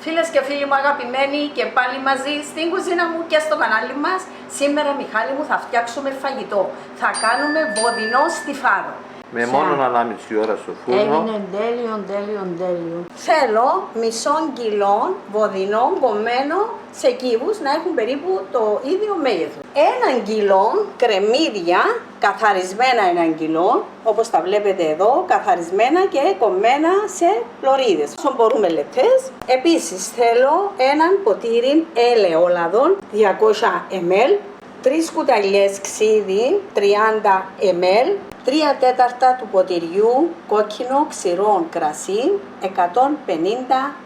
Φίλες και φίλοι μου αγαπημένοι και πάλι μαζί στην κουζίνα μου και στο κανάλι μας. Σήμερα, Μιχάλη μου, θα φτιάξουμε φαγητό. Θα κάνουμε βοδινό στιφάδο. Με μόνο ανάμιση ώρα στο φούρνο. Έγινε τέλειο. Θέλω μισό κιλό βοδινό κομμένο σε κύβους να έχουν περίπου το ίδιο μέγεθος. 1 κιλό κρεμμύδια, καθαρισμένα 1 κιλό, όπως τα βλέπετε εδώ, καθαρισμένα και κομμένα σε λωρίδες. Όσο μπορούμε λεπτές. Επίσης θέλω έναν ποτήρι ελαιόλαδων 200 ml, 3 κουταλιές ξύδι 30 ml, 3 τέταρτα του ποτηριού κόκκινο ξηρό κρασί 150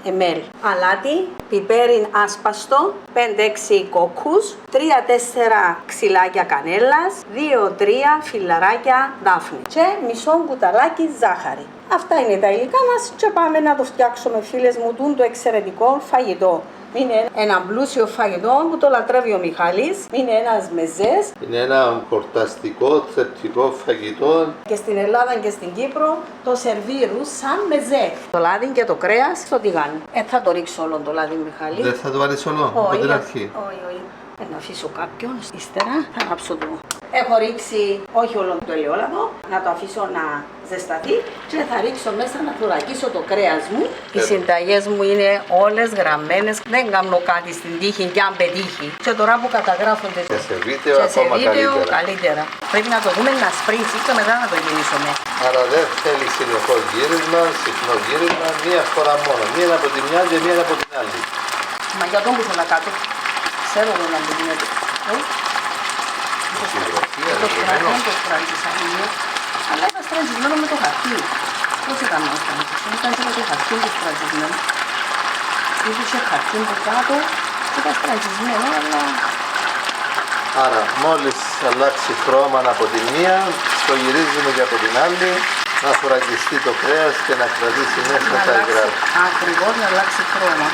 ml, αλάτι, πιπέρι άσπαστο, 5-6 κόκκους, 3-4 ξυλάκια κανέλας, 2-3 φιλαράκια δάφνη και μισό κουταλάκι ζάχαρη. Αυτά είναι τα υλικά μας και πάμε να το φτιάξουμε, φίλες μου, το εξαιρετικό φαγητό. Είναι ένα πλούσιο φαγητό που το λατρεύει ο Μιχάλης. Είναι ένας μεζές. Είναι ένα χορταστικό, θρεπτικό φαγητό. Και στην Ελλάδα και στην Κύπρο το σερβίρουν σαν μεζέ. Το λάδι και το κρέας στο τηγάνι. Θα το ρίξω όλο το λάδι, Μιχάλη. Δεν θα το βάλεις όλο από την αρχή. Όχι. Να αφήσω κάποιον, ύστερα θα ανάψω το. Έχω ρίξει όχι όλο το ελαιόλαδο, να το αφήσω να ζεσταθεί και θα ρίξω μέσα να θωρακίσω το κρέας μου. Οι συνταγές μου είναι όλες γραμμένες, δεν κάνω κάτι στην τύχη και αν πετύχει. Και τώρα που καταγράφονται και σε βίντεο καλύτερα. Πρέπει να το δούμε να σπρίσει και μετά να το γυρίσουμε. Άρα δεν θέλει συνεχώς γύρισμα, συχνό γύρισμα, μία φορά μόνο. Μία από τη μια και μία από την άλλη. Μα για τον που θέλω να κάτω. Ξέρω εγώ να το γίνεται. Το στράγγισα είναι, αλλά ήταν στραγγισμένο με το χαρτί. Πώς ήταν να στραγγίσω, ήταν και με το χαρτί το στραγγισμένο. Είχε χαρτί από κάτω και ήταν στραγγισμένο, αλλά... Άρα μόλις αλλάξει χρώμα από τη μία, το γυρίζουμε και από την άλλη, να θωρακιστεί το κρέας και να κρατήσει μέσα τα υγρά. Ακριβώς, να αλλάξει χρώμα.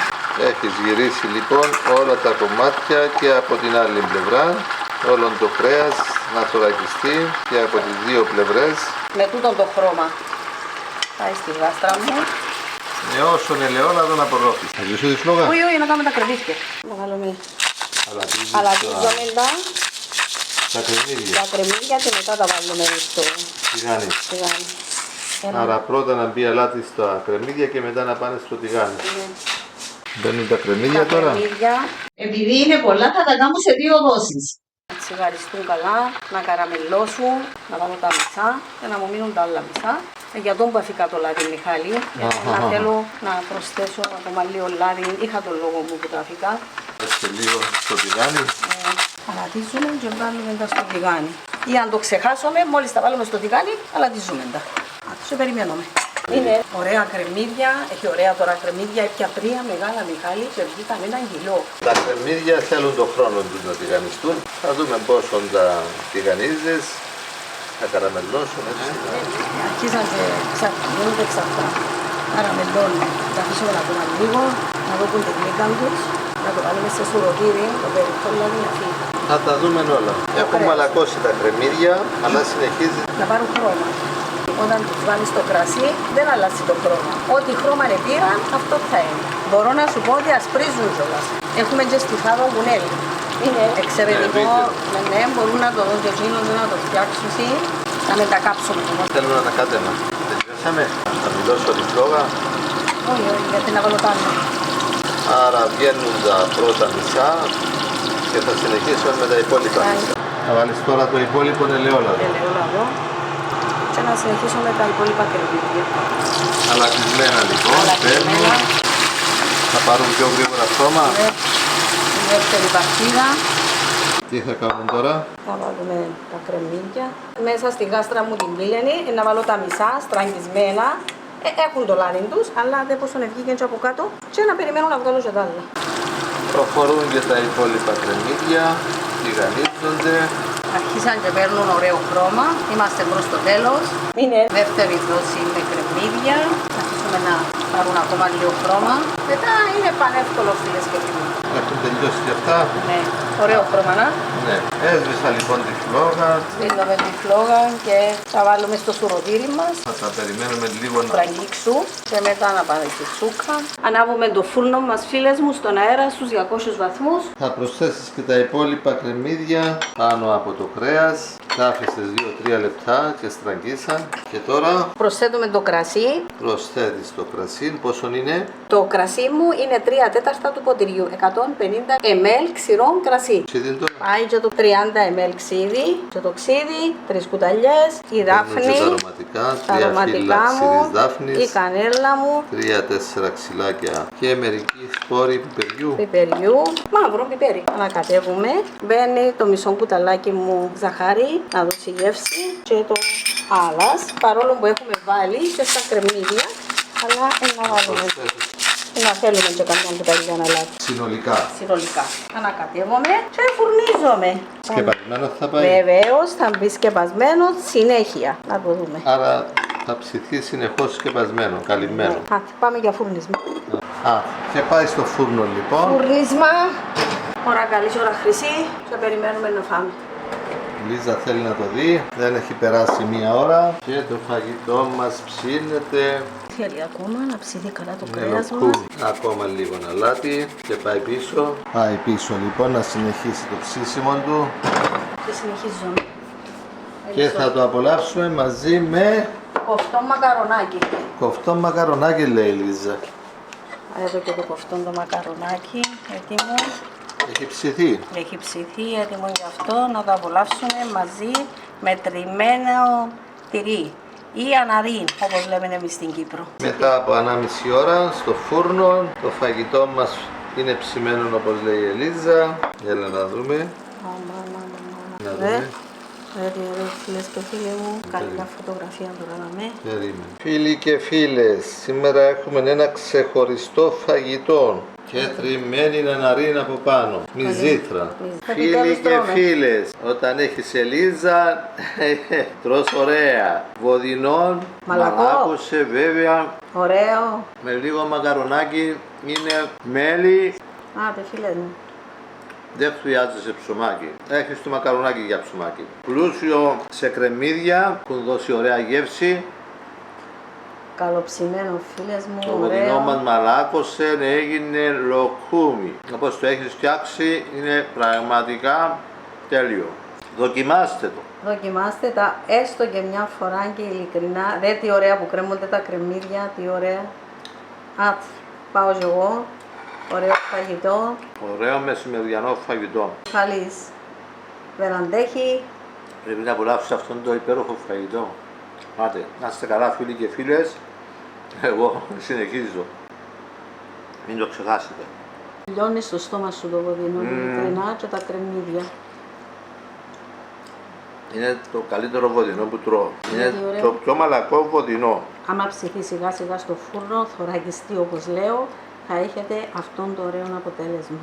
Έχεις γυρίσει λοιπόν όλα τα κομμάτια και από την άλλη πλευρά, όλο το κρέας να θωρακιστεί και από τις δύο πλευρές. Με τούτο το χρώμα πάει στη γάστρα μου. Με όσον ελαιόλαδο να απορρόφεις. Θα γυρίσω τη φλόγα. Όχι, να κάνουμε τα κρεβίσκια. Να βάλουμε αλατίζουμε τα κρεμμύδια. Τα κρεμμύδια και μετά τα βάλουμε στο τηγάνι. τηγάνι. Άρα πρώτα να μπει αλάτι στα κρεμμύδια και μετά να πάνε στο τηγάνι. Μπαίνουν τα κρεμμύδια τώρα. Επειδή είναι πολλά θα τα κάνω σε 2 δόσεις. Να τσιγαριστούν καλά, να καραμελώσουν, να βάλω τα μισά και να μου μείνουν τα άλλα μισά. Για τον που αφήκα το λάδι, Μιχάλη, να θέλω να προσθέσω ακόμα λίγο λάδι. Είχα τον λόγο μου που τα αφήκα. Και λίγο στο τηγάνι. Αλατίζουμε και βάλουμε τα στο τηγάνι. Ή αν το ξεχάσουμε, μόλις τα βάλουμε στο τηγάνι, αλατίζουμε τα. Σε περιμένουμε. Είναι ωραία κρεμμύδια, έχει ωραία τώρα κρεμμύδια, πια 3 μεγάλα, Μιχάλη, και βγήκαν 1 κιλό. Τα κρεμμύδια θέλουν τον χρόνο τους να τηγανιστούν. Θα δούμε πόσο τα τηγανίζεις, θα καραμελώσουν έτσι. Αρχίζαν και γίνονται ξαφνά. Καραμελώνουν. Θα αφήσουμε ακόμα λίγο, να δούμε την γλύκα τους, να το βάλουμε σε σουρωτήρι, το περιθώριο δηλαδή να φύγει. Θα τα δούμε όλα. Έχουν μαλακώσει τα κρεμμύδια, αλλά συνεχίζει να πάρουν χρώμα. Όταν τους βάλεις το κρασί, δεν αλλάζει το χρώμα. Ό,τι χρώμα πήραν, αυτό θα είναι. Μπορώ να σου πω ότι ασπρίζουν κιόλας. Έχουμε και στιφάδο γουνέλι. Είναι εξαιρετικό. Ναι, μπορούν να το δουν και εκείνος να το φτιάξουν να μετακάψουν. Θέλουμε να κάτεμα. Τελειώσαμε. Θα μιλώσω τη φλόγα. Όχι, γιατί να βάλω πάνω. Άρα βγαίνουν τα πρώτα μισά και θα συνεχίσουμε με τα υπόλοιπα μισά. Θα βάλεις τώρα το υπόλοιπο ελαιόλαδο. Και να συνεχίσω με τα υπόλοιπα κρεμμύδια. Αλατισμένα λοιπόν, παίρνουν. Θα πάρουν πιο γρήγορα χρώμα. Η δεύτερη παρτίδα. Τι θα κάνουμε τώρα? Θα βάλουμε τα κρεμμύδια. Μέσα στη γάστρα μου την πήλαινη, να βάλω τα μισά στραγγισμένα. Έχουν το λάδι τους, αλλά δεν πόσο βγήκε και από κάτω και να περιμένω να βγάλω και τα άλλα. Προχωρούν και τα υπόλοιπα κρεμμύδια, τηγανίζονται. Αρχίσαν και παίρνουν ωραίο χρώμα. Είμαστε προς το τέλος. Είναι δεύτερη δόση με κρεμμύδια. Θα αφήσουμε να πάρουν ακόμα λίγο χρώμα. Μετά είναι πανεύκολο, φίλες και φίλοι. Έχουν τελειώσει και αυτά. Ναι, ωραίο χρώμα, να. Ναι. Έσβησα λοιπόν τη φλόγα. Σβήνουμε τη φλόγα και θα βάλουμε στο σουρωτήρι μας. Θα τα περιμένουμε λίγο να... Θα αγγίξου και μετά να πάμε στη σούκα. Ανάβουμε το φούρνο μας, φίλες μου, στον αέρα στους 200 βαθμούς. Θα προσθέσεις και τα υπόλοιπα κρεμμύδια πάνω από το κρέας. Τα άφησες 2-3 λεπτά και στραγγίσαν. Και τώρα Προσθέτουμε το κρασί. προσθέτεις το κρασί. Πόσο είναι? Το κρασί μου είναι 3 τέταρτα του ποτηριού. 150 ml ξηρό κρασί. Ξύδι το. Πάει και το 30 ml ξύδι. Και το ξύδι, 3 κουταλιές. Η δάφνη. Και τα αρωματικά. Τα 3 αρωματικά φύλλα μου. ξύδις δάφνης. Η κανέλα μου. 3-4 ξυλάκια και μερικοί σπόροι πιπεριού. Πιπεριού. Μαύρο πιπέρι. Ανακατεύουμε. Μπαίνει το μισό κουταλάκι μου ζαχάρι. Να δώσει γεύση. Και το άλας. Παρόλο που έχουμε βάλει και στα κρεμμύδια. Αλλά να βάλουμε. Να θέλουμε και καμιά κουταλιά να λάβει. Συνολικά. Ανακατεύομαι και φουρνίζομαι. Σκεπασμένο θα πάει. Βεβαίως θα μπει σκεπασμένο συνέχεια. Να το δούμε. Άρα θα ψηθεί συνεχώς σκεπασμένο, καλυμμένο. Α, πάμε για φουρνισμό. Α, και πάει στο φούρνο λοιπόν. Φουρνίσμα. Ώρα καλή, ώρα χρυσή. Και περιμένουμε να φάμε. Η Λίζα θέλει να το δει. Δεν έχει περάσει μία ώρα. Και το φαγητό μας ψήνεται. Θέλει ακόμα να ψηθεί καλά το Με κρέας μας. λοκούμι. Ακόμα λίγο να λάτει και πάει πίσω. Πάει πίσω λοιπόν να συνεχίσει το ψήσιμο του. Και συνεχίζουμε. Και θα το απολαύσουμε μαζί με Κοφτό μακαρονάκι. κοφτό μακαρονάκι, λέει η Λίζα. Εδώ και το κοφτό το μακαρονάκι έτοιμο. Έχει ψηθεί. Έχει ψηθεί, έτοιμο γι' αυτό να το απολαύσουμε μαζί με τριμμένο τυρί ή αναρί, όπως λέμε εμείς στην Κύπρο. Μετά από 1,5 ώρα στο φούρνο το φαγητό μας είναι ψημένο όπως λέει η Ελίζα. Έλα να δούμε. Να δούμε. Ρε φίλες και φίλοι μου, κάνει μια φωτογραφία τώρα να με. Περίμενε. Φίλοι και φίλες, σήμερα έχουμε ένα ξεχωριστό φαγητό και τριμμένη αναρίνα από πάνω. Μυζήθρα. Φίλοι και φίλες, όταν έχεις Ελίζα, τρως ωραία. Βοδινό, μαλάκωσε βέβαια. Ωραίο. Με λίγο μακαρονάκι, είναι μέλι. Άντε φίλες μου. Δεν χρειάζεσαι ψωμάκι. Έχεις το μακαρονάκι για ψωμάκι. Πλούσιο σε κρεμμύδια που δώσει ωραία γεύση. Καλοψημένο φίλες μου, Το βοδινό ωραίο. μας μαλάκωσε, έγινε λοκούμι. Όπως το έχεις φτιάξει είναι πραγματικά τέλειο. Δοκιμάστε το. Δοκιμάστε τα έστω και μια φορά και ειλικρινά. Ρε τι ωραία που κρέμονται τα κρεμμύδια, τι ωραία. Α, πάω και εγώ. Ωραίο φαγητό. Ωραίο μεσημεριανό φαγητό. Χαλής. Δεν αντέχει. Πρέπει να απολαύσεις αυτόν το υπέροχο φαγητό. Άτε, να είστε καλά φίλοι και φίλες. Εγώ συνεχίζω. Μην το ξεχάσετε. Λιώνει στο στόμα σου το βοδινό, ειλικρινά και τα κρεμμύδια. Είναι το καλύτερο βοδινό που τρώω. Είναι ωραίο. το πιο μαλακό βοδινό. Άμα ψηθεί σιγά σιγά στο φούρνο, θωρακιστεί όπως λέω, θα έχετε αυτόν το ωραίο αποτέλεσμα.